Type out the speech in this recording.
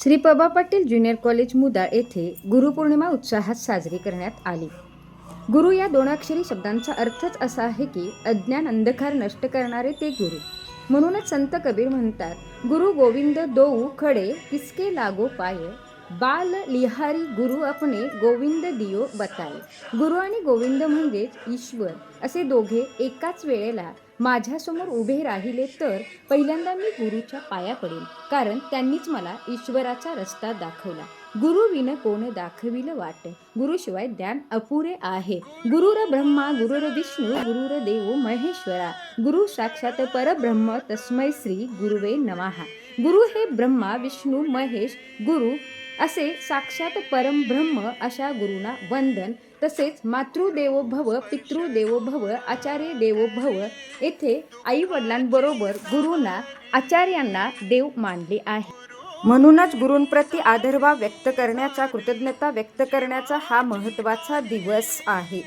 Shri पबा Patil junior college मुदाळ येथे गुरुपौर्णिमा उत्साहात साजरी करण्यात आली. गुरु या दोन अक्षरी शब्दांचा अर्थच असा आहे की अज्ञान अंधकार नष्ट करणारे ते गुरु. म्हणूनच संत कबीर म्हणतात, गुरु गोविंद दोऊ खडे किसके लागो पाय, बाल लिहारी गुरु अपने गोविंद दियो बताय. गुरु आणि गोविंद म्हणजेच ईश्वर असे दोघे एकाच वेळेला माझ्यासमोर उभे राहिले तर पहिल्यांदा मी गुरुच्या पाया पडेल, कारण त्यांनीच मला ईश्वराचा रस्ता दाखवला. गुरु विन कोण दाखविल वाट, गुरुशिवाय ज्ञान अपुरे आहे. गुरुर ब्रह्मा गुरुर विष्णू गुरुर देवो महेश्वरा, गुरु साक्षात परब्रह्म तस्मै श्री गुरुवे नमः. गुरु हे ब्रह्मा विष्णू महेश गुरु असे साक्षात परमब्रह्म अशा गुरुना वंदन. तसेच मातृदेवो भव पितृदेवो भव आचार्य देवो भव. येथे आई वडिलांबरोबर गुरुना आचार्यांना देव मानले आहे. म्हणूनच गुरूंप्रती आदरभाव व्यक्त करण्याचा, कृतज्ञता व्यक्त करण्याचा हा महत्त्वाचा दिवस आहे.